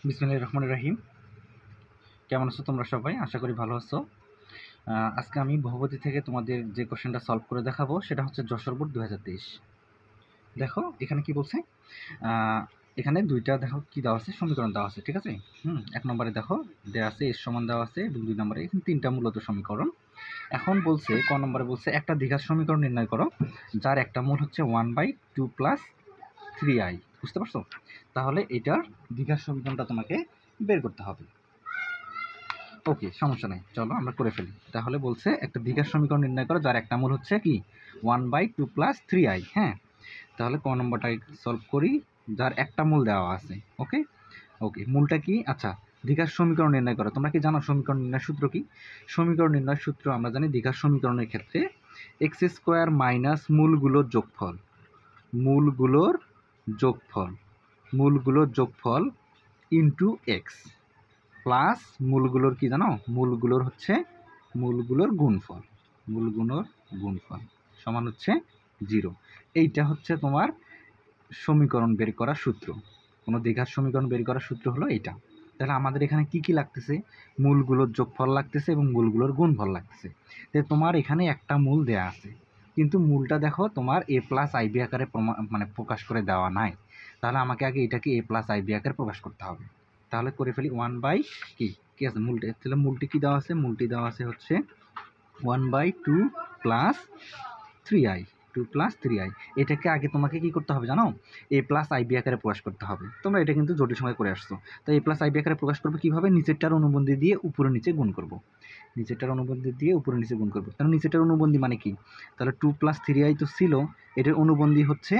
বিসমিল্লাহির রহমানির রহিম। কেমন আছো তোমরা সবাই? আশা করি ভালো আছো। আজকে আমি বহুপদী থেকে তোমাদের যে কোশ্চেনটা সলভ করে দেখাবো সেটা হচ্ছে যশোর বোর্ড 2023। দেখো এখানে কি বলছে, এখানে দুইটা দেখো কি দেওয়া আছে, সমীকরণ দেওয়া আছে, ঠিক আছে। এক নম্বরে দেখো দেওয়া আছে এর সমান দেওয়া আছে এবং দুই নম্বরে এখানে তিনটা মূলত সমীকরণ। এখন বলছে ক নম্বরে বলছে একটা দ্বিঘাত সমীকরণ নির্ণয় করো যার একটা মূল হচ্ছে 1/2 + 3i। বুঝতে পারছো? তাহলে এটার দ্বিঘাত সমীকরণটা তোমাকে বের করতে হবে। ওকে, সমস্যা নেই, চলো আমরা করে ফেলি। তাহলে বলছে একটা দ্বিঘাত সমীকরণ নির্ণয় করো যার একটা মূল হচ্ছে কি 1/2 + 3i। হ্যাঁ, তাহলে ক নম্বরটা সলভ করি, যার একটা মূল দেওয়া আছে। ওকে ওকে, মূলটা কি? আচ্ছা, দ্বিঘাত সমীকরণ নির্ণয় করো। তোমরা কি জানো সমীকরণ নির্ণয় সূত্র কি? সমীকরণ নির্ণয় সূত্র আমরা জানি দ্বিঘাত সমীকরণের ক্ষেত্রে x² - মূলগুলোর যোগফল, মূলগুলোর যোগফল, মূলগুলোর যোগফল ইন্টু এক্স প্লাস মূলগুলোর কি জানো, মূলগুলোর হচ্ছে মূলগুলোর গুণফল, মূলগুলোর গুণফল সমান হচ্ছে 0। এইটা হচ্ছে তোমার সমীকরণ বের করার সূত্র। কোনো দ্বিঘাত সমীকরণ বের করার সূত্র হলো এইটা। তাহলে আমাদের এখানে কি কি লাগতেছে? মূলগুলোর যোগফল লাগতেছে এবং মূলগুলোর গুণফল লাগতেছে। তো তোমার এখানে একটা মূল দেয়া আছে, কিন্তু মূলটা দেখো তোমার a+ib আকারে প্রকাশ করে দেওয়া নাই। তাহলে আমাকে আগে এটাকে a+ib আকারে প্রকাশ করতে হবে। তাহলে করে ফেলি 1 কি কি আছে মূলটি, তাহলে মূলটি কি দেওয়া আছে? মূলটি দেওয়া আছে হচ্ছে 1/2 + 3i, 2 + 3i। এটাকে আগে তোমাকে কি করতে হবে জানো? a+ib আকারে প্রকাশ করতে হবে। তোমরা এটা কিন্তু জটিল সময় করে আসছো। তো a+ib আকারে প্রকাশ করবো কীভাবে? নিচেরটার অনুবন্ধী দিয়ে উপরে নিচে গুণ করব, নিচেরটার অনুবন্ধী দিয়ে উপরে নিচে গুণ করবো। তাহলে নিচেরটার অনুবন্ধী মানে কি? তাহলে 2 + 3i তো ছিল, এটার অনুবন্ধী হচ্ছে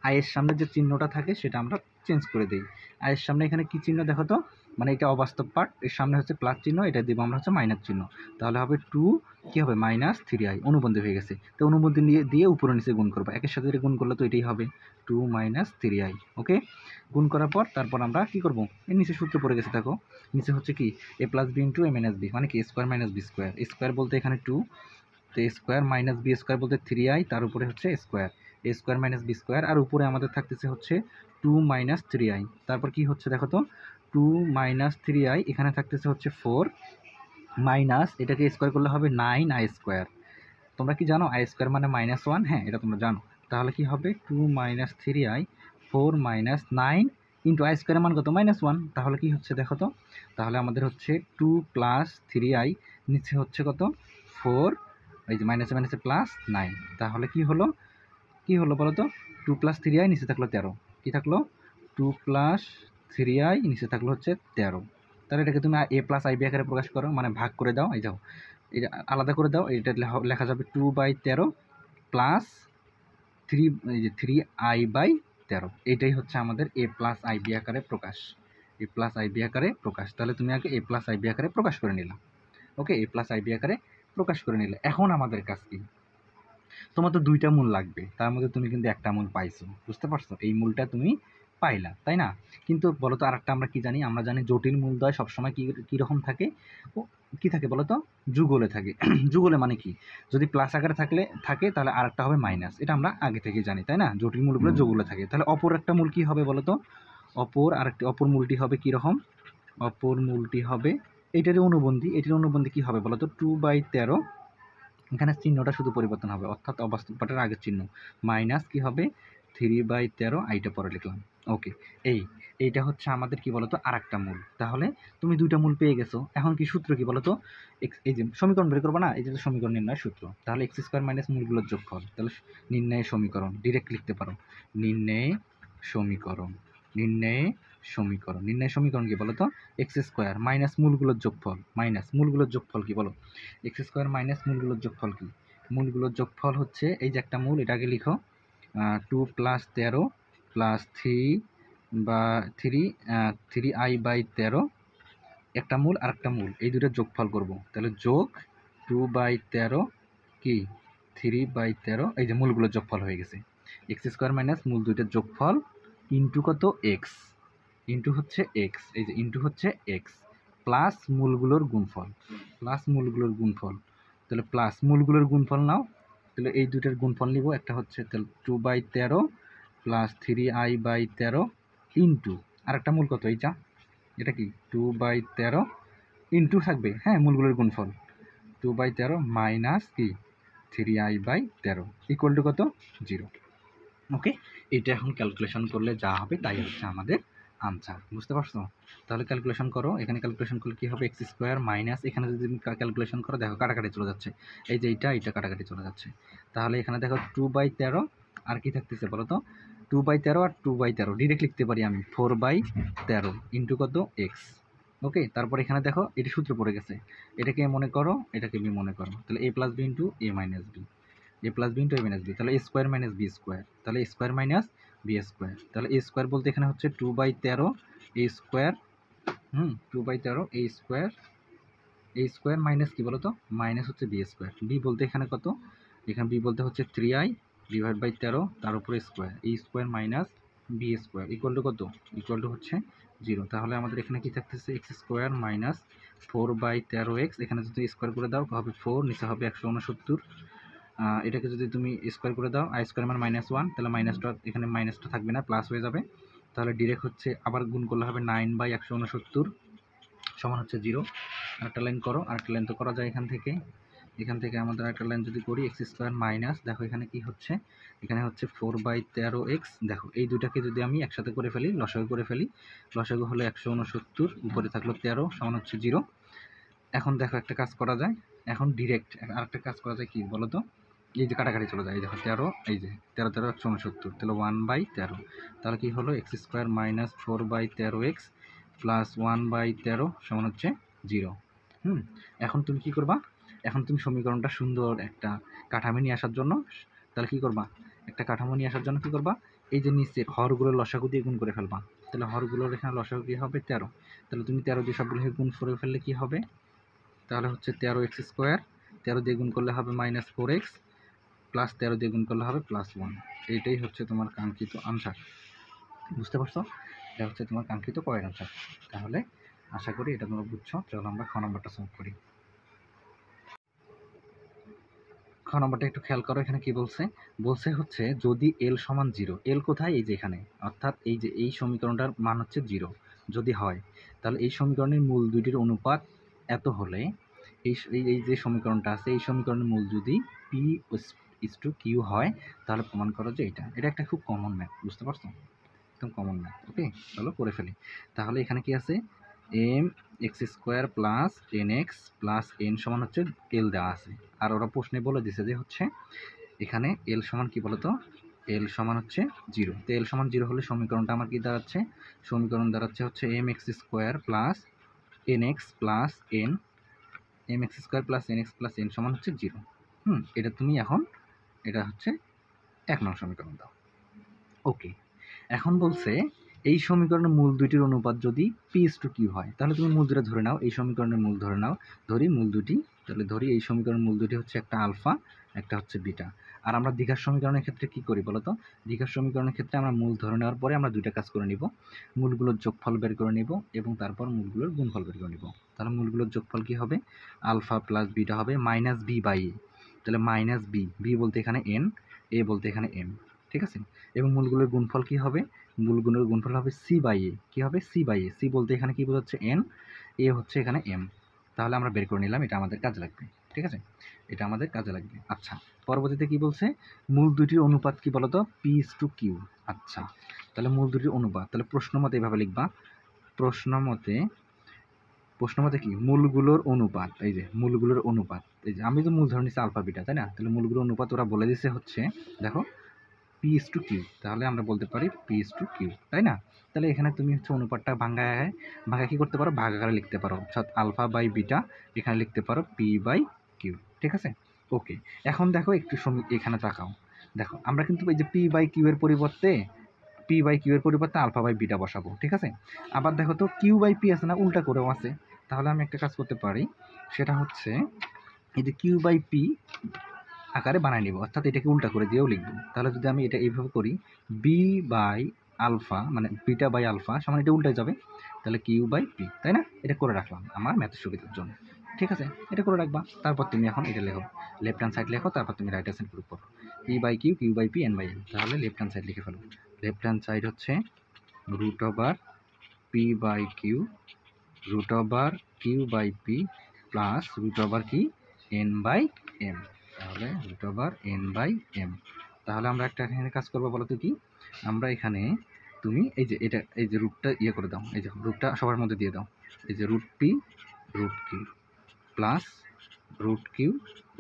আয়ের সামনে যে চিহ্নটা থাকে সেটা আমরা চেঞ্জ করে দিই। আয়ের সামনে এখানে কি চিহ্ন দেখো তো, মানে এটা অবাস্তব পার্ট, এর সামনে হচ্ছে প্লাস চিহ্ন, এটা দিব আমরা হচ্ছে মাইনাস চিহ্ন। তাহলে হবে 2 কি হবে -3i, অনুবন্ধী হয়ে গেছে। তো অনুবন্ধী দিয়ে উপরে নিচে গুণ করবো, একের সাথে গুণ করলে তো এটাই হবে 2 - 3i। ওকে, গুণ করার পর তারপর আমরা কি করব, এর নিচে সূত্র পড়ে গেছে দেখো, নিচে হচ্ছে কি a + b * a - b, মানে কি a² - b²। a স্কোয়ার বলতে এখানে 2, তো a² - b² বলতে 3i, তার উপরে হচ্ছে স্কোয়ার, a² - b², আর উপরে আমাদের থাকতেছে হচ্ছে 2 - 3i। তারপর কি হচ্ছে দেখো তো, 2 - 3i, এখানে থাকতেছে হচ্ছে 4 মাইনাস, এটাকে স্কোয়ার করলে হবে 9i²। তোমরা কি জানো i² মানে -1? হ্যাঁ, এটা তোমরা জানো। তাহলে কি হবে 2 - 3i 4 - 9 ইন্টু i² এর মান কত? -1। তাহলে কি হচ্ছে দেখো তো, তাহলে আমাদের হচ্ছে 2 + 3i, নিচে হচ্ছে কত 4, এই যে মাইনাসে মাইনাসে +9। তাহলে কি হলো, কি হলো বলো তো? 2 + 3i, নিচে থাকলো 13। কি থাকলো? 2 + 3i, নিচে থাকলো হচ্ছে 13। তাহলে এটাকে তুমি a+ib আকারে প্রকাশ করো, মানে ভাগ করে দাও। এই যাও, এটা আলাদা করে দাও, এটা লেখা যাবে 2/13 প্লাস 3, এই যে 3i/13। এটাই হচ্ছে আমাদের a+ib আকারে প্রকাশ, a+ib আকারে প্রকাশ। তাহলে তুমি আগে a+ib আকারে প্রকাশ করে নিলাম। ওকে, a+ib আকারে প্রকাশ করে নিলে এখন আমাদের কাজ কি? তোমার তো দুইটা মূল লাগবে, তার মধ্যে তুমি কিন্তু একটা মূল পাইছো। বুঝতে পারছো? এই মূলটা তুমি পাইলা, তাই না? কিন্তু বলো তো আরেকটা আমরা কি জানি? আমরা জানি জটিল মূলদ্বয় সবসময় কীরকম থাকে, ও কী থাকে বলো তো? যুগলে থাকে। যুগলে মানে কি? যদি প্লাস আকারে থাকে তাহলে আরেকটা হবে মাইনাস, এটা আমরা আগে থেকে জানি, তাই না? জটিল মূলগুলো যুগলে থাকে। তাহলে অপর একটা মূল কী হবে বলো তো? অপর মূলটি হবে কীরকম? অপর মূলটি হবে এটারই অনুবন্ধী। এটির অনুবন্ধী কী হবে বলো তো? 2/13, এখানে চিহ্নটা শুধু পরিবর্তন হবে, অর্থাৎ অবাস্তব পাঠের আগের চিহ্ন, মাইনাস কি হবে 3/13, আইটা পরে লিখলাম। ওকে, এইটা হচ্ছে আমাদের কি বলতো আরেকটা মূল। তাহলে তুমি দুইটা মূল পেয়ে গেছো। এখন কি সূত্র কি বলতো? এই যে সমীকরণ বের করবো না, এই যে সমীকরণ নির্ণয় সূত্র। তাহলে x² - মূলগুলোর যোগফল, তাহলে নির্ণয় সমীকরণ ডিরেক্ট লিখতে পারো, নির্ণয় সমীকরণ, নির্ণয় সমীকরণ। নির্ণয় সমীকরণ কি বলতো? x² - মূলগুলোর যোগফল, মাইনাস মূলগুলোর যোগফল কি বলো? x² - মূলগুলোর যোগফল কি? মূলগুলোর যোগফল হচ্ছে এই যে একটা মূল, এটাকে লিখো 2 + 13 + 3i/13, একটা মূল আর একটা মূল, এই দুটোর যোগফল করব। তাহলে যোগ 2/13 কি 3/13, এই যে মূলগুলোর যোগফল হয়ে গেছে। x² - মূল দুইটার যোগফল ইন্টু কত? এক্স, ইন্টু হচ্ছে এক্স, এই যে ইন্টু হচ্ছে এক্স, প্লাস মূলগুলোর গুণফল, প্লাস মূলগুলোর গুণফল। তাহলে প্লাস মূলগুলোর গুণফল নাও, তাহলে এই দুইটার গুণফল নিব, একটা হচ্ছে তাহলে 2/13 + 3i/13 ইন্টু আরেকটা মূল কত? এইটা এটা কি 2/13 ইন্টু থাকবে, হ্যাঁ, মূলগুলোর গুণফল 2/13 মাইনাস কি 3i/13 ইকুয়াল টু কত 0। ওকে, এটা এখন ক্যালকুলেশন করলে যা হবে তাই হচ্ছে আমাদের আনসার, বুঝতে পারছো? তাহলে ক্যালকুলেশন করো, এখানে ক্যালকুলেশন করলে কী হবে x² মাইনাস, এখানে যদি তুমি ক্যালকুলেশন করো দেখো কাটাকাটি চলে যাচ্ছে, এই যে এইটা কাটাকাটি চলে যাচ্ছে। তাহলে এখানে দেখো 2/13 আর কি থাকতেছে বলো তো, 2/13 আর 2/13 ডিরেক্ট লিখতে পারি আমি 4/13 ইন্টু কত x। ওকে, তারপর এখানে দেখো এটি সূত্র পড়ে গেছে, এটাকে মনে করো, এটাকে বি মনে করো, তাহলে a + b into a - b, a + b into a - b, তাহলে a² - b², তাহলে a² - b², তাহলে a স্কোয়ার বলতে এখানে হচ্ছে 2/13 a², 2/13 a² মাইনাস কি বলো তো, মাইনাস হচ্ছে b², b বলতে এখানে কত, এখানে b বলতে হচ্ছে 3i/13 তার উপরে square, a² minus b² equal to কত, ইকুয়াল টু হচ্ছে 0। তাহলে আমাদের এখানে কি থাকতেছে x² মাইনাস 4/13x, এখানে যদি স্কোয়ার করে দাও হবে 4, নিচে হবে 169, এটাকে যদি তুমি স্কোয়ার করে দাও i² মানে -1, তাহলে মাইনাসটা এখানে মাইনাসটা থাকবে না, প্লাস হয়ে যাবে। তাহলে ডিরেক্ট হচ্ছে আবার গুণ করলে হবে 9/169 সমান হচ্ছে 0। আরেকটা লাইন করো, আরেকটা লাইন তো করা যায় এখান থেকে আমাদের একটা লাইন যদি করি x² মাইনাস, দেখো এখানে কি হচ্ছে, এখানে হচ্ছে 4/13x, দেখো এই দুটাকে যদি আমি একসাথে করে ফেলি, লসাগু করে ফেলি, লসাগু হলো 169, উপরে থাকলো 13 সমান হচ্ছে 0। এখন দেখো একটা কাজ করা যায়, এখন ডিরেক্ট আরেকটা কাজ করা যায় কি বলো তো, এই যে কাটাকাটি চলে যায়, এই দেখো 13, এই যে 13 169, তাহলে 1/13, তাহলে কি হলো x² মাইনাস 4/13x প্লাস 1/13 সমান হচ্ছে 0। এখন তুমি কি করবা, এখন তুমি সমীকরণটা সুন্দর একটা কাঠামো নিয়ে আসার জন্য, তাহলে কি করবা, একটা কাঠামো নিয়ে আসার জন্য কি করবা, এই যে নিচের হরগুলোর লসাগু দিয়ে গুণ করে ফেলবা, তাহলে হরগুলোর এখানে লসাগু কি হবে 13, তাহলে তুমি 13 দিয়ে সবগুলোকে গুণ করে ফেললে কি হবে, তাহলে হচ্ছে 13x², 13 দিয়ে গুণ করলে হবে -4x প্লাস 13 দিয়ে গুণ করলে হবে +1। এইটাই হচ্ছে তোমার কাঙ্ক্ষিত আনসার, বুঝতে পারছো? এটা হচ্ছে তোমার কাঙ্ক্ষিত কয়ের আনসার। তাহলে আশা করি এটা তোমরা বুঝছো। চলো আমরা খ নম্বরটা সলভ করি। খ নম্বরটা একটু খেয়াল করো, এখানে কি বলছে, বলছে হচ্ছে যদি এল সমান 0, এল কোথায়, এই যে এখানে, অর্থাৎ এই যে এই সমীকরণটার মান হচ্ছে 0 যদি হয়, তাহলে এই সমীকরণের মূল দুইটির অনুপাত এত হলে এই এই যে সমীকরণটা আছে, এই সমীকরণের মূল যদি p/q হয়, তাহলে প্রমাণ করো যে এটা একটা খুব কমন ম্যাথ, বুঝতে পারছো? একদম কমন ম্যাথ। ওকে, চলো করে ফেলি। তাহলে এখানে কি আছে, mx² plus nx plus n সমান হচ্ছে এল দেওয়া আছে, আর ওরা প্রশ্নে বলে দিছে যে হচ্ছে এখানে এল সমান কি বলতো, এল সমান হচ্ছে 0। তো এল সমান 0 হলে সমীকরণটা আমার কি দাঁড়াচ্ছে, সমীকরণ দাঁড়াচ্ছে হচ্ছে mx² plus nx plus n, mx² plus nx plus n সমান হচ্ছে 0। এটা তুমি এখন, এটা হচ্ছে 1 নং সমীকরণ দাও। ওকে, এখন বলছে এই সমীকরণের মূল দুইটির অনুপাত যদি p/q হয়, তাহলে তুমি মূল দুটো ধরে নাও, এই সমীকরণের মূল ধরে নাও, ধরি মূল দুটি, তাহলে ধরি এই সমীকরণের মূল দুটি হচ্ছে একটা আলফা, একটা হচ্ছে বিটা। আর আমরা দ্বিঘাত সমীকরণের ক্ষেত্রে কি করি বলতো, দ্বিঘাত সমীকরণের ক্ষেত্রে আমরা মূল ধরে নেওয়ার পরে আমরা দুইটা কাজ করে নিব, মূলগুলোর যোগফল বের করে নিব এবং তারপর মূলগুলোর গুণফল বের করে নিব। তাহলে মূলগুলোর যোগফল কি হবে, আলফা প্লাস বিটা হবে -b/a, তাহলে -b বলতে এখানে n, a বলতে এখানে m, ঠিক আছে। এবং মূলগুলোর গুণফল কি হবে, মূলগুলোর গুণফল হবে c/a, কি হবে c/a, c বলতে এখানে কি বোঝাচ্ছে n, a হচ্ছে এখানে m। তাহলে আমরা বের করে নিলাম, এটা আমাদের কাজে লাগবে, ঠিক আছে, এটা আমাদের কাজে লাগবে। আচ্ছা, পরবর্তীতে কি বলছে, মূল দুটির অনুপাত কি বলতো, p/q। আচ্ছা, তাহলে মূল দুটির অনুপাত, তাহলে প্রশ্ন মতে এভাবে লিখবা, প্রশ্ন মতে কি মূলগুলোর অনুপাত, এই যে মূলগুলোর অনুপাত, এই যে আমি তো মূল ধরে নিচ্ছি আলফা বিটা, তাই না, তাহলে মূলগুলোর অনুপাত ওরা বলে দিচ্ছে হচ্ছে দেখো p/q, তাহলে আমরা বলতে পারি p/q, তাই না। তাহলে এখানে তুমি হচ্ছে অনুপাতটা ভাঙায় কি করতে পারো, ভাগাকারে লিখতে পারো, অর্থাৎ আলফা বাই বিটা এখানে লিখতে পারো p/q, ঠিক আছে। ওকে, এখন দেখো একটু এখানে তাকাও, দেখো আমরা কিন্তু এই যে p/q এর পরিবর্তে আলফা বাই বিটা বসাবো, ঠিক আছে। আবার দেখো তো q/p আছে না, উল্টা করেও আছে, তাহলে আমি একটা কাজ করতে পারি, সেটা হচ্ছে এই যে q/p আকারে বানাই নিব, অর্থাৎ এটাকে উল্টা করে দিয়েও লিখব। তাহলে যদি আমি এটা এইভাবে করি, b/আলফা মানে বিটা বাই আলফা সমান, এটা উল্টে যাবে, তাহলে q/p, তাই না। এটা করে রাখলাম আমার ম্যাথের সুবিধার জন্য, ঠিক আছে, এটা করে রাখবা। তারপর তুমি এখন এটা লেখো, লেফট হ্যান্ড সাইড লেখো, তারপর তুমি রাইট হ্যান্ড সাইড গ্রুপ করো, p/q, q/p, n/n। তাহলে লেফট হ্যান্ড সাইড লিখে ফেলো, লেফট হ্যান্ড সাইড হচ্ছে √/p/q, q/p, n/n, তাহলে লেফট হ্যান্ড সাইড লিখে ফেলো, q/p q/p, n/n, তাহলে লেফট হ্যান্ড সাইড লিখে ফেলো, লেফট হ্যান্ড সাইড হচ্ছে P by Q root over Q by P plus root over কি এন বাই এম। তাহলে root over N by M. তাহলে আমরা একটা এখানে কাজ করবো বলো তো কি, আমরা এখানে তুমি এই যে এটা এই যে রুটটা ইয়ে করে দাও, এই যে রুটটা সবার মধ্যে দিয়ে দাও, এই যে root P root Q plus root Q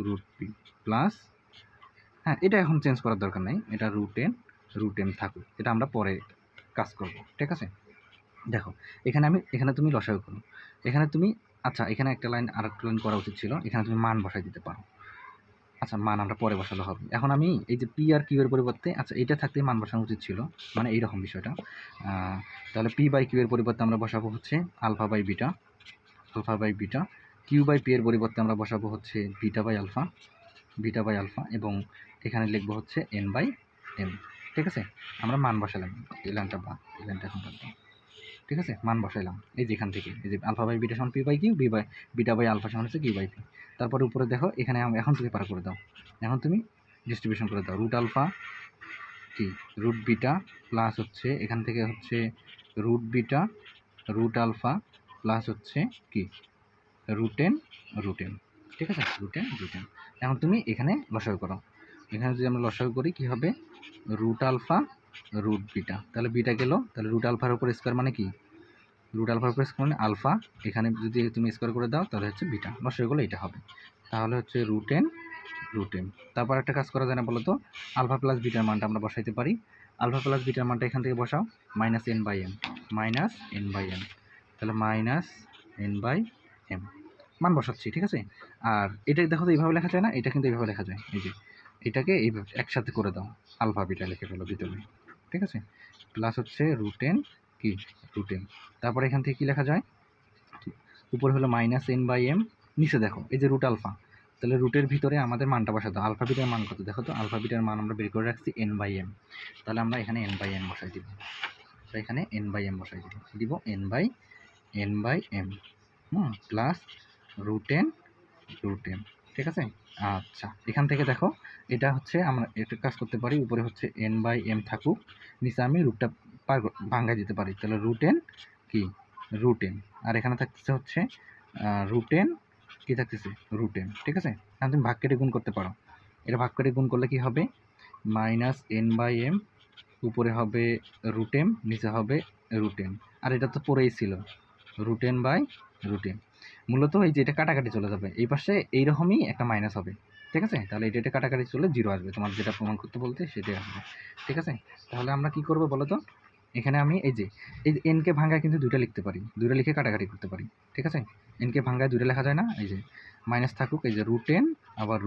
root P plus, হ্যাঁ এটা এখন চেঞ্জ করার দরকার নেই, এটা রুট এন থাকুক, এটা আমরা পরে কাজ করব, ঠিক আছে। দেখো এখানে তুমি লসাগু করো, এখানে তুমি আচ্ছা এখানে একটা লাইন আর একটা লাইন করা উচিত ছিল, এখানে তুমি মান বসাই দিতে পারো। আচ্ছা মান আমরা পরে বসালে হবে, এখন আমি এই যে পি আর কিউ এর পরিবর্তে আচ্ছা এটা থাকতে মান বসানো উচিত ছিল, মানে এইরকম বিষয়টা। তাহলে পি বাই কিউ এর পরিবর্তে আমরা বসাবো হচ্ছে alpha by beta, Q by P এর পরিবর্তে আমরা বসাবো হচ্ছে বিটা বাই আলফা এবং এখানে লিখবো হচ্ছে এন বাই এম, ঠিক আছে। আমরা মান বসালাম, এই লাইনটা এখন বাদ, ঠিক আছে, মান বসাইলাম এই যে এখান থেকে, এই যে আলফা বাই বিটা সমান P by Q, beta by alpha সমান হচ্ছে কিউ বাই পি। তারপরে উপরে দেখো এখানে এখন তুমি পার করে দাও, এখন তুমি ডিস্ট্রিবিউশন করে দাও, রুট আলফা কি রুট বিটা প্লাস হচ্ছে এখান থেকে হচ্ছে root beta root alpha plus হচ্ছে কি রুট এন, ঠিক আছে, রুট এন। এখন তুমি এখানে লসাগু করো, এখানে যদি আমরা লসাগু করি কি হবে, রুট আলফা রুট বিটা, তাহলে বিটা গেল, তাহলে রুট আলফার উপর স্কোয়ার মানে কি রুট আলফার উপর স্কোয়ার মানে আলফা, এখানে যদি তুমি স্কোয়ার করে দাও তাহলে হচ্ছে বিটা, লসাগু করলে এটা হবে, তাহলে হচ্ছে রুট এন। তারপর একটা কাজ করা যায় না বলো তো, আলফা প্লাস বিটার মানটা আমরা বসাইতে পারি, আলফা প্লাস বিটার মানটা এখান থেকে বসাও, মাইনাস এন বাই এম, তাহলে মাইনাস এন বাই এম মান বসাচ্ছি, ঠিক আছে। আর এটা দেখো তো এইভাবে লেখা যায় না, এটা কিন্তু এইভাবে লেখা যায়, এই যে এটাকে এইভাবে একসাথে করে দাও, আলফা বিটা লিখে ফেলো ভিতরে, ঠিক আছে, প্লাস হচ্ছে রুট এন, তারপরে এখান থেকে কী লেখা যায়, উপরে হলো মাইনাস এন বাই এম, নিচে দেখো এই যে রুট আলফা, তাহলে রুটের ভিতরে আমাদের মানটা বসাতে, আলফা বিটার মান কত দেখো তো, আলফা বিটার মান আমরা বের করে রাখছি এন বাই এম, তাহলে আমরা এখানে এন বাই এম বসাই দিব, এখানে এন বাই এম বসাই দিব N by M plus root N, ঠিক আছে। আচ্ছা এখান থেকে দেখো এটা হচ্ছে আমরা একটা কাজ করতে পারি, উপরে হচ্ছে এন বাই এম থাকুক, নিচে আমি রুটটা ভাঙ্গা দিতে পারি, তাহলে রুট এন, আর এখানে থাকতেছে হচ্ছে রুট এন কী থাকতেছে রুট এন, ঠিক আছে। এখন তুমি ভাগ কেটে গুণ করতে পারো, এটা ভাগ কেটে গুণ করলে কি হবে, মাইনাস এন বাই এম, উপরে হবে রুট এম, নিচে হবে রুট এন, আর এটা তো পরেই ছিল রুট এন বাই মূলত এই যে এটা কাটাকাটি চলে যাবে, এই পাশে এইরকমই একটা মাইনাস হবে, ঠিক আছে। তাহলে এটা কাটাকাটি চলে জিরো আসবে, তোমার যেটা প্রমাণ করতে বলতে সেটাই আসবে, ঠিক আছে। তাহলে আমরা কি করবো বলো তো, এখানে আমি এই যে এনকে ভাঙ্গায় কিন্তু দুইটা লিখতে পারি, দুইটা লিখে কাটাকাটি করতে পারি, ঠিক আছে। এনকে ভাঙ্গায় দুইটা লেখা যায় না, এই যে মাইনাস থাকুক, এই যে রুট এন আবার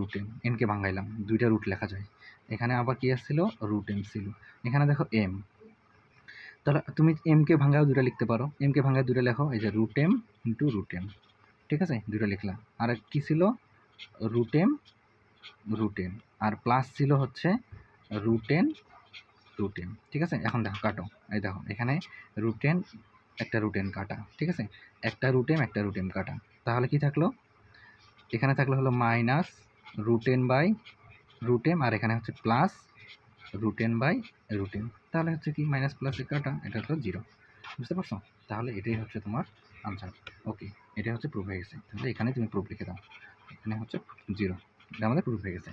এনকে ভাঙ্গাইলাম, দুইটা রুট লেখা যায়, এখানে আবার কি আসছিল রুট এম ছিল, এখানে দেখো এম, তাহলে তুমি এমকে ভাঙ্গাও দুটো লিখতে পারো, এমকে ভাঙ্গায় দুটো লেখো, এই যে রুট এম ইন্টু ঠিক আছে, দুটো লিখলাম। আর কি ছিল রুট এম আর প্লাস ছিল হচ্ছে রুট এন, ঠিক আছে। এখন দেখো কাটো, এই দেখো এখানে একটা রুট এন কাটা, ঠিক আছে, একটা রুট এম কাটা, তাহলে কি থাকলো, এখানে থাকলো হলো মাইনাস রুট এন বাই আর এখানে হচ্ছে প্লাস রুট এন বাই তাহলে হচ্ছে কি মাইনাস প্লাস কাটা, এটা হলো জিরো, বুঝতে পারছো। তাহলে এটাই হচ্ছে তোমার আনসার, ওকে, এটাই হচ্ছে প্রুফ হয়ে গেছে, তাহলে এখানে তুমি প্রুফ লিখে দাও, এখানে হচ্ছে জিরো, এটা আমাদের প্রুফ হয়ে গেছে,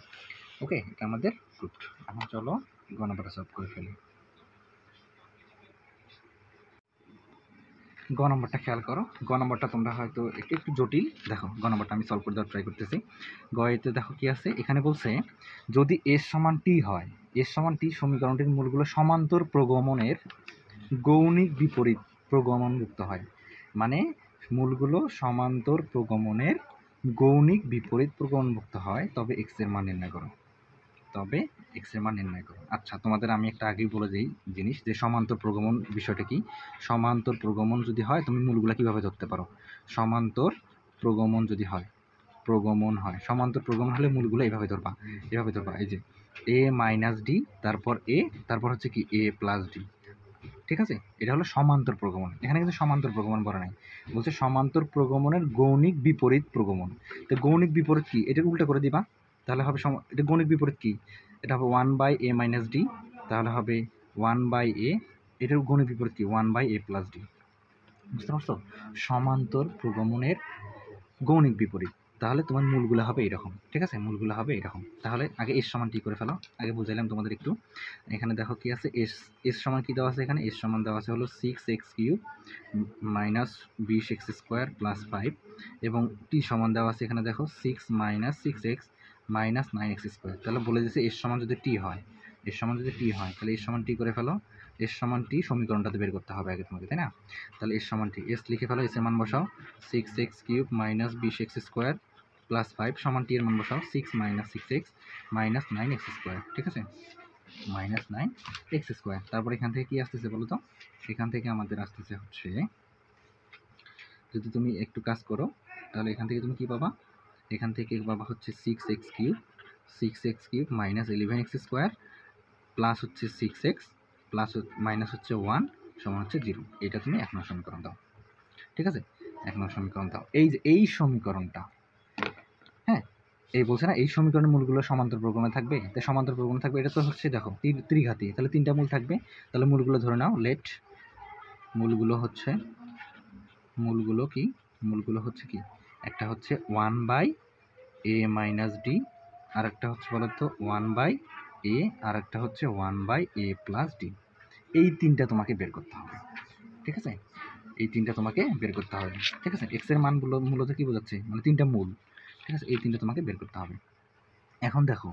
ওকে, এটা আমাদের প্রুফ। এখন চলো গ নম্বরটা সলভ করে ফেলি। গ নম্বরটা খেয়াল করো, গ নম্বরটা তোমরা হয়তো একটু জটিল, দেখো গ নম্বরটা আমি সলভ করে দেওয়ার ট্রাই করতেছি। গ এতে দেখো কি আছে, এখানে বলছে যদি এস সমান টি হয়, এস সমান টি সমীকরণটির মূলগুলো সমান্তর প্রগমনের গৌণিক বিপরীত প্রগমনযুক্ত হয়, মানে মূলগুলো সমান্তর প্রগমনের গৌণিক বিপরীত প্রগমনযুক্ত হয়, তবে এক্স এর মান নির্ণয় করো, আচ্ছা তোমাদের আমি একটা আগেই বলে দিই জিনিস, যে সমান্তর প্রগমন বিষয়টা কি, সমান্তর প্রগমন যদি হয় তুমি মূলগুলো কীভাবে ধরতে পারো, সমান্তর প্রগমন যদি হয়, সমান্তর প্রগমন হলে মূলগুলো এইভাবে ধরবা, এই যে এ মাইনাস ডি, তারপর হচ্ছে কি এ প্লাস ডি, ঠিক আছে। এটা হলো সমান্তর প্রগমন, এখানে কিন্তু সমান্তর প্রগমন বলা নাই, বলছে সমান্তর প্রগমনের গৌণিক বিপরীত প্রগমন, তো গৌণিক বিপরীত কি, এটা উল্টা করে দিবা, তাহলে হবে এটা গৌণিক বিপরীত কি, এটা হবে 1/a মাইনাস ডি, তাহলে হবে 1/a, এটার গৌণিক বিপরীত কি 1/a প্লাস ডি, বুঝতে পারছো? সমান্তর প্রগমনের গৌণিক বিপরীত। তাহলে তোমার মূলগুলো হবে এরকম, ঠিক আছে? মূলগুলো হবে এরকম। তাহলে আগে এস সমান টি করে ফেলো, আগে বুঝাইলাম তোমাদের একটু। এখানে দেখো কি আছে, এস এস সমান কি দেওয়া আছে এখানে? এস সমান দেওয়া আছে হলো 6x³ মাইনাস 20x² প্লাস 5, এবং টি সমান দেওয়া আছে এখানে দেখো 6 মাইনাস 6x মাইনাস 9x²। তাহলে বলে দিয়েছে এস সমান যদি টি হয়, এস সমান যদি টি হয় তাহলে এস সমান টি করে ফেলো। এস সমান টি সমীকরণটাতে বের করতে হবে আগে তোমাকে, তাই না? তাহলে এস সমান টি, এস লিখে ফেলো, এস এর মান বসাও 6x³ মাইনাস 20x² প্লাস 5 সমান টি এর মান বসাও 6 মাইনাস 6x মাইনাস 9x², ঠিক আছে? Minus 9x²। তারপর এখান থেকে কি আসতেছে বলো তো? এখান থেকে আমাদের আসতেছে হচ্ছে, যদি তুমি একটু কাজ করো তাহলে এখান থেকে তুমি কি পাবা? এখান থেকে পাবা হচ্ছে 6x³ মাইনাস 11x² প্লাস হচ্ছে 6x প্লাস মাইনাস হচ্ছে 1 সমান হচ্ছে 0। এটা তুমি 1 নং সমীকরণ দাও, ঠিক আছে? 1 নং সমীকরণ দাও। এই যে এই সমীকরণটা, হ্যাঁ, এই বলছে না এই সমীকরণের মূলগুলো সমান্তর প্রক্রমে থাকবে, তাই সমান্তর প্রক্রমে থাকবে। এটা তো হচ্ছে দেখো ত্রিঘাতী, তাহলে তিনটা মূল থাকবে। তাহলে মূলগুলো ধরে নাও, লেট মূলগুলো হচ্ছে, মূলগুলো কি? মূলগুলো হচ্ছে কি? একটা হচ্ছে 1/a মাইনাস ডি, আর একটা হচ্ছে বলতো 1/a, আর একটা হচ্ছে 1/a প্লাস ডি। এই তিনটা তোমাকে বের করতে হবে, ঠিক আছে? এই তিনটা তোমাকে বের করতে হবে, ঠিক আছে? এক্স এর মানগুলো মূলত কি বোঝাচ্ছে? মানে তিনটা মূল, ঠিক আছে? এই তিনটা তোমাকে বের করতে হবে। এখন দেখো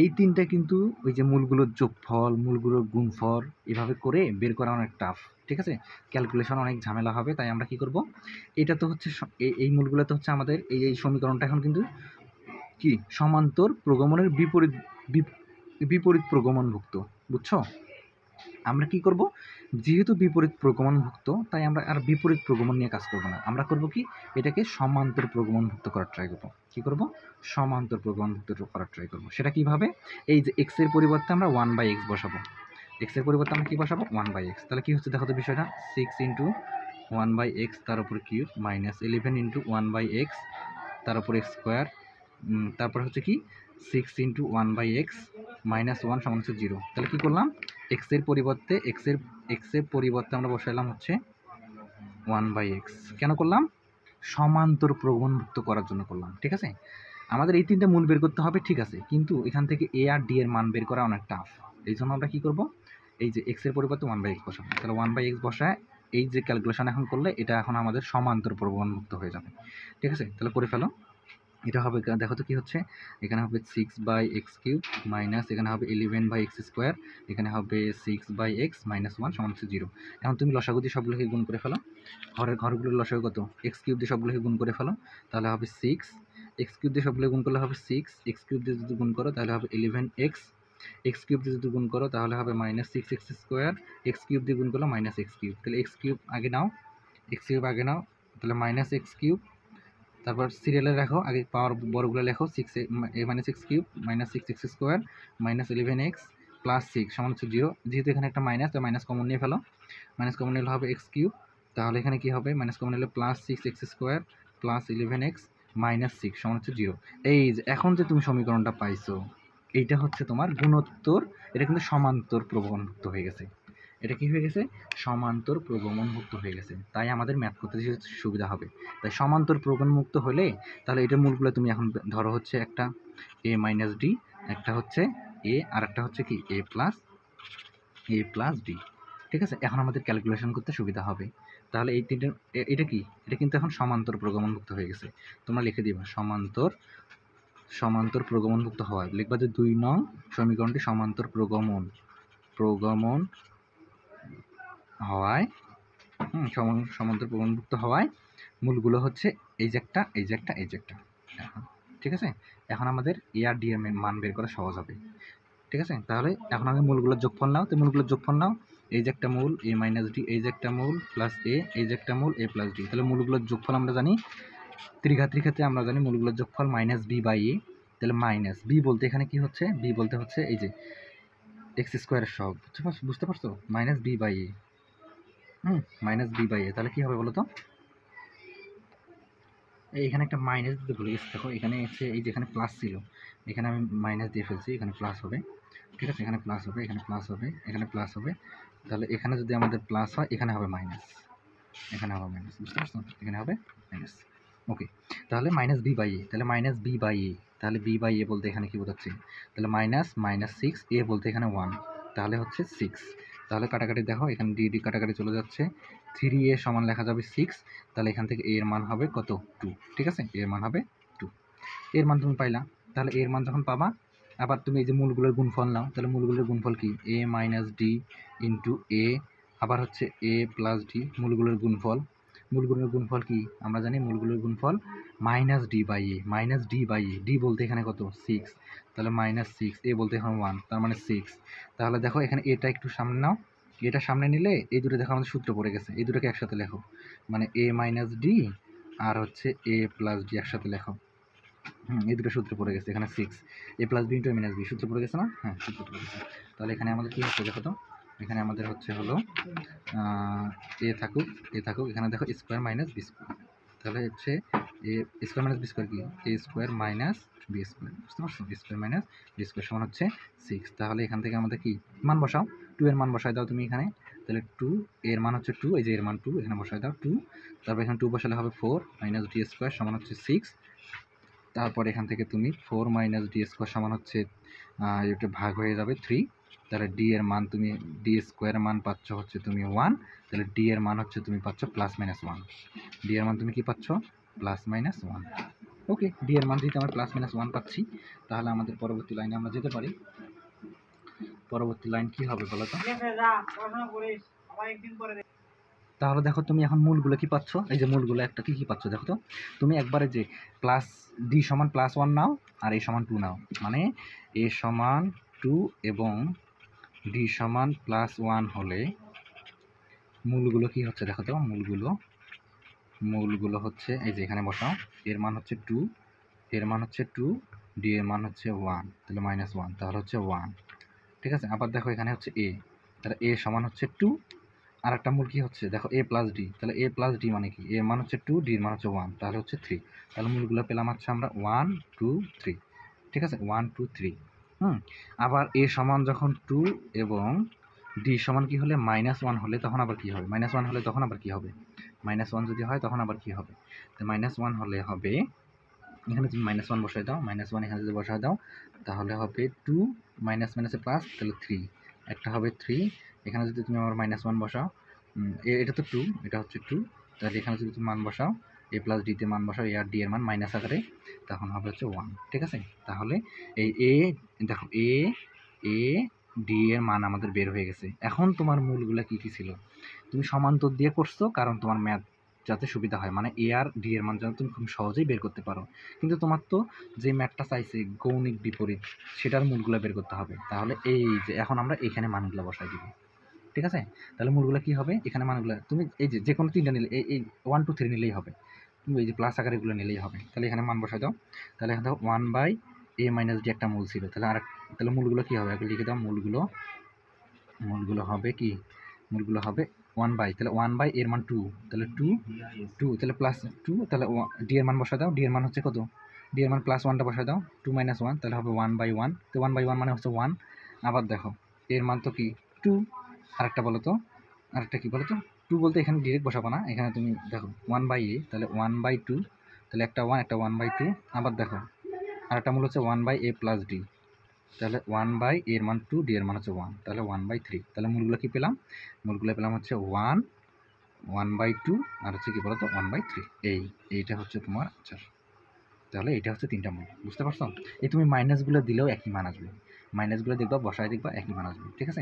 এই তিনটা কিন্তু ওই যে মূলগুলোর যোগফল, মূলগুলোর গুণফল এভাবে করে বের করা অনেক টাফ, ঠিক আছে? ক্যালকুলেশন অনেক ঝামেলা হবে। তাই আমরা কি করব, এটা তো হচ্ছে এই মূলগুলো তো হচ্ছে আমাদের এই সমীকরণটা এখন কিন্তু কি সমান্তর প্রগমনের বিপরীত প্রগমনভুক্ত, বুঝছো? আমরা কি করব, যেহেতু বিপরীত প্রগমনভুক্ত তাই আমরা আর বিপরীত প্রগমন নিয়ে কাজ করব না। আমরা করব কি, এটাকে সমান্তর প্রগমনভুক্ত করার ট্রাই করব। কি করব? সমান্তর প্রগমনভুক্ত করার ট্রাই করব। সেটা কিভাবে? এই যে এক্স এর পরিবর্তে আমরা 1/x বসাবো, এক্স এর পরিবর্তে আমরা কি বসাবো? 1/x। তাহলে কি হচ্ছে দেখো তো বিষয়টা, 6 ইন্টু 1/x তার উপর কিউব মাইনাস 11 ইন্টু 1/x তার উপর এক্স স্কোয়ার, তারপর হচ্ছে কি 6 ইন্টু 1/x মাইনাস 1 সমান হচ্ছে 0। তাহলে কী করলাম, এক্সের পরিবর্তে আমরা বসাইলাম হচ্ছে 1/x। কেন করলাম? সমান্তর প্রগমনভুক্ত করার জন্য করলাম, ঠিক আছে? আমাদের এই তিনটা মূল বের করতে হবে, ঠিক আছে, কিন্তু এখান থেকে এ আর ডি এর মান বের করা অনেক টাফ। এই জন্য আমরা কী করব, এই যে এক্সের পরিবর্তে 1/x বসাবো। তাহলে 1/x বসায় এই যে ক্যালকুলেশন এখন করলে এটা এখন আমাদের সমান্তর প্রগমনভুক্ত হয়ে যাবে, ঠিক আছে? তাহলে করে ফেলো। এটা হবে, দেখো তো কি হচ্ছে, এখানে হবে 6/x³ মাইনাস এখানে হবে 11/x², এখানে হবে 6/x মাইনাস 1 সমান হচ্ছে 0। এখন তুমি লসাগু দিয়ে সবগুলোকে গুণ করে ফেলো, ঘরগুলোর লসাগু কত? x³ দিয়ে সবগুলোকে গুণ করে ফেলো, তাহলে হবে 6, x³ দিয়ে সবগুলো গুণ করলে হবে 6, x³ দিয়ে যদি গুণ করো তাহলে হবে 11x, x³ দিয়ে যদি গুণ করো তাহলে হবে মাইনাস 6x², x³ দিয়ে গুণ করলে মাইনাস x³। তাহলে x³ আগে নাও, x³ আগে নাও, তাহলে মাইনাস x³, তারপর সিরিয়ালে রাখো, আগে পাওয়ার বড়গুলো লেখো, 6 minus x³ minus 6x² minus 11x plus 6 সমান হচ্ছে 0। যেহেতু এখানে একটা মাইনাস, তো মাইনাস কমন নিয়ে ফেলো, মাইনাস কমন নিলে হবে x³, তাহলে এখানে কি হবে, মাইনাস কমন নিলে plus 6x² plus 11x minus 6 সমান হচ্ছে 0। এই যে এখন যে তুমি সমীকরণটা পাইছো, এইটা হচ্ছে তোমার গুণোত্তর, এটা কিন্তু সমান্তর প্রবণভুক্ত হয়ে গেছে। এটা কি হয়ে গেছে? সমান্তর প্রগমনমুক্ত হয়ে গেছে। তাই আমাদের ম্যাথ করতে সুবিধা হবে। তাই সমান্তর প্রগমনমুক্ত হলে তাহলে এটার মূলগুলো তুমি এখন ধরো হচ্ছে একটা a মাইনাস ডি, একটা হচ্ছে a, আর একটা হচ্ছে কি a প্লাস ডি, ঠিক আছে? এখন আমাদের ক্যালকুলেশন করতে সুবিধা হবে। তাহলে এই তিনটে, এটা কি, এটা কিন্তু এখন সমান্তর প্রগমনমুক্ত হয়ে গেছে। তোমরা লিখে দিবা সমান্তর প্রগমনমুক্ত হওয়ায়, লিখবা যে 2 নং সমীকরণটি সমান্তর প্রগমন হওয়ায়, সমান্তর প্রগমনভুক্ত হওয়ায় মূলগুলো হচ্ছে এই যে একটা, এই যে একটা, এই যে একটা, ঠিক আছে? এখন আমাদের এ আর ডি এর মান বের করা সহজ হবে, ঠিক আছে? তাহলে এখন আমি মূলগুলোর যোগফল নাও, তো মূলগুলোর যোগফল নাও, এই যে একটা মূল a মাইনাস ডি, এই যে একটা মূল প্লাস a, এই যে একটা মূল a প্লাস ডি। তাহলে মূলগুলোর যোগফল আমরা জানি, ত্রিঘাতের ক্ষেত্রে আমরা জানি মূলগুলোর যোগফল মাইনাস b/a। তাহলে মাইনাস b বলতে এখানে কি হচ্ছে, b বলতে হচ্ছে এই যে x² সহগ, বুঝতে পারছো? Minus b/a, minus b/a। তাহলে কি হবে বলো তো, এখানে একটা মাইনাস দিতে ভুলে গেছি, দেখো এখানে হচ্ছে এই যে এখানে প্লাস ছিল, এখানে আমি মাইনাস দিয়ে ফেলছি, এখানে প্লাস হবে, ঠিক আছে? এখানে প্লাস হবে, এখানে প্লাস হবে, এখানে প্লাস হবে। তাহলে এখানে যদি আমাদের প্লাস হয়, এখানে হবে মাইনাস, এখানে হবে মাইনাস, বুঝতে পারছো? এখানে হবে মাইনাস। ওকে, তাহলে মাইনাস বি বাই এ, তাহলে মাইনাস বি বাই এ, তাহলে বি বাই এ বলতে এখানে কি বোঝাচ্ছে? তাহলে মাইনাস মাইনাস সিক্স, এ বলতে এখানে 1, তাহলে হচ্ছে 6। তাহলে কাটাকাটি দেখো, এখানে ডি ডি কাটাকাটি চলে যাচ্ছে, 3a সমান লেখা যাবে 6, তাহলে এখান থেকে এর মান হবে কত? 2, ঠিক আছে? এর মান হবে 2, এর মান তুমি পাইলা। তাহলে এর মান যখন পাবা, আবার তুমি এই যে মূলগুলোর গুণফল নাও, তাহলে মূলগুলোর গুণফল কি? এ মাইনাস ডি ইন্টু এ, আবার হচ্ছে এ প্লাস ডি, মূলগুলোর গুণফল। মূলগুলোর গুণফল কি আমরা জানি? মূলগুলোর গুণফল minus D by A, minus D by A, D বলতে এখানে কত? 6, তাহলে মাইনাস 6, এ বলতে এখানে 1, তার মানে 6। তাহলে দেখো এখানে এটা একটু সামনে নাও, এটা সামনে নিলে এই দুটো দেখো আমাদের সূত্র পড়ে গেছে, এই দুটোকে একসাথে লেখো, মানে এ মাইনাস ডি আর হচ্ছে এ প্লাস ডি একসাথে লেখো। এই দুটো সূত্র পড়ে গেছে, এখানে 6 এ প্লাস বি ইন্টু এ মাইনাস বি সূত্র পড়ে গেছে না? হ্যাঁ, সূত্র পড়ে গেছে। তাহলে এখানে আমাদের কী হচ্ছে দেখো তো, এখানে আমাদের হচ্ছে হলো এ থাকুক, এখানে দেখো স্কোয়ার মাইনাস বি স্কোয়ার, তাহলে হচ্ছে এ স্কোয়ার মাইনাস বি স্কোয়ার কি? এ স্কোয়ার মাইনাস বি স্কোয়ার, বুঝতে পারছো? স্কোয়ার মাইনাস বি স্কোয়ার সমান হচ্ছে 6। তাহলে এখান থেকে আমাদের কি মান বসাও? 2 এর মান বসায় দাও তুমি এখানে, তাহলে 2 এর মান হচ্ছে 2, এই যে এর মান 2 এখানে বসায় দাও 2, তারপর এখানে 2 বসালে হবে 4 মাইনাস ডি স্কোয়ার সমান হচ্ছে 6। তারপর এখান থেকে তুমি 4 মাইনাস ডি স্কোয়ার সমান হচ্ছে এটা ভাগ হয়ে যাবে 3, তাহলে ডি এর মান তুমি ডি স্কোয়ার মান পাচ্ছ হচ্ছে তুমি 1, তাহলে ডি এর মান হচ্ছে তুমি পাচ্ছ প্লাস মাইনাস 1, ডি এর মান তুমি কি পাচ্ছ? Plus minus 1। ওকে, ডি এর মান যদি আমরা প্লাস মাইনাস 1 পাচ্ছি, তাহলে আমাদের পরবর্তী লাইনে আমরা যেতে পারি। পরবর্তী লাইন কি হবে বলো তো? তাহলে দেখো তুমি এখন মূলগুলো কি পাচ্ছ? এই যে মূলগুলো একটা কি কি পাচ্ছ দেখো তো, তুমি একবারে যে প্লাস ডি সমান প্লাস 1 নাও আর এ সমান 2 নাও, মানে এ সমান 2 এবং ডি সমান প্লাস 1 হলে মূলগুলো কি হচ্ছে দেখো তো, মূলগুলো হচ্ছে এই যে এখানে বসাও, এর মান হচ্ছে 2, এর মান হচ্ছে 2, ডি এর মান হচ্ছে 1, তাহলে মাইনাস 1, তাহলে হচ্ছে 1, ঠিক আছে? আবার দেখো এখানে হচ্ছে এ, তাহলে এ সমান হচ্ছে 2, আর একটা মূল কি হচ্ছে দেখো এ প্লাস ডি, তাহলে এ প্লাস ডি মানে কি? এর মান হচ্ছে 2, ডি এর মান হচ্ছে 1, তাহলে হচ্ছে 3। তাহলে মূলগুলো পেলাম হচ্ছে আমরা 1 2 3, ঠিক আছে? 1 2 3। আবার এ সমান যখন 2 এবং ডি সমান কি হলে মাইনাস 1 হলে তখন আবার কি হবে? মাইনাস 1 হলে তখন আবার কি হবে? মাইনাস 1 যদি হয় তখন আবার কি হবে? তো মাইনাস 1 হলে হবে, এখানে তুমি মাইনাস 1 বসাই দাও, মাইনাস 1 এখানে যদি বসাই দাও তাহলে হবে 2 মাইনাস মাইনাসে প্লাস, তাহলে 3, একটা হবে 3, এখানে যদি তুমি আবার মাইনাস 1 বসাও, এটা তো 2, এটা হচ্ছে 2, তাহলে এখানে যদি তুমি মান বসাও এ প্লাস ডিতে মান বসাও, এ আর ডি এর মান মাইনাস আকারে, তখন হবে হচ্ছে 1, ঠিক আছে? তাহলে এই এ দেখো এ ডি এর মান আমাদের বের হয়ে গেছে। এখন তোমার মূলগুলো কি কি ছিল তুমি সমান্তর দিয়ে করছো, কারণ তোমার ম্যাথ যাতে সুবিধা হয়, মানে এ আর ডি এর মান যেন তুমি খুব সহজেই বের করতে পারো। কিন্তু তোমার তো যে ম্যাথটা চাইছে কৌণিক বিপরীত, সেটার মূলগুলো বের করতে হবে। তাহলে এই যে এখন আমরা এখানে মানগুলো বসাই দিব, ঠিক আছে? তাহলে মূলগুলো কি হবে? এখানে মানগুলো তুমি এই যে কোনো তিনটা নিলে, এই 1 2 3 নিলেই হবে, তুমি এই যে প্লাস আকারে এগুলো নিলেই হবে। তাহলে এখানে মান বসাই দাও, তাহলে এখানে 1 বাই এ মাইনাস ডি একটা মূল ছিল, তাহলে তাহলে মূলগুলো কি হবে একবার লিখে দাও। মূলগুলো হবে কি? মূলগুলো হবে 1 বাই, তাহলে 1 বাই এর মান 2, তাহলে 2 তাহলে প্লাস 2, তাহলে ডি এর মান বসায় দাও, ডি এর মান হচ্ছে কত? ডি এর মান প্লাস 1টা বসায় দাও, 2 মাইনাস 1, তাহলে হবে 1 বাই 1, তো 1 বাই 1 মানে হচ্ছে 1। আবার দেখো এর মান তো কি 2, আরেকটা বলো তো, আরেকটা কি বলো তো? 2 বলতে এখানে ডিরেক্ট বসাবো না, এখানে তুমি দেখো 1 বাই এ, তাহলে 1 বাই 2, তাহলে একটা 1 একটা 1 বাই 2। আবার দেখো আরেকটা মূল হচ্ছে 1 বাই এ প্লাস ডি, তাহলে 1 বাই এর মান 2, ডি এর মান হচ্ছে 1, তাহলে 1 বাই 3। তাহলে মূলগুলো কি পেলাম? মূলগুলো পেলাম হচ্ছে 1 বাই 2 আর হচ্ছে কি বলতো 1 বাই 3। এইটা হচ্ছে তোমার আনসার। তাহলে এটা হচ্ছে 3টা মূল, বুঝতে পারছো? এই তুমি মাইনাসগুলো দিলেও একই মান আসবে, মাইনাসগুলো দেখবা বসায় দেখবা একই মান আসবে, ঠিক আছে?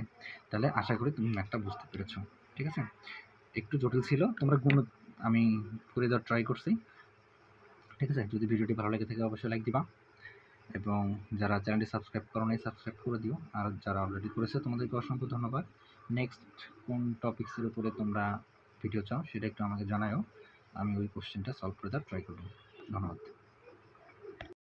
তাহলে আশা করি তুমি ম্যাথটা বুঝতে পেরেছো, ঠিক আছে? একটু জটিল ছিল, তোমরা গুণ আমি করে দেওয়ার ট্রাই করছি, ঠিক আছে? যদি ভিডিওটি ভালো লেগে থাকে অবশ্যই লাইক দিবা, এবং যারা চ্যানেলটি সাবস্ক্রাইব করো নাই সাবস্ক্রাইব করে দিও, আর যারা অলরেডি করেছে তোমাদেরকে অসংখ্য ধন্যবাদ। নেক্সট কোন টপিক্সের উপরে তোমরা ভিডিও চাও সেটা একটু আমাকে জানাও, আমি ওই কোশ্চেনটা সলভ করে দেওয়ার ট্রাই করব। ধন্যবাদ।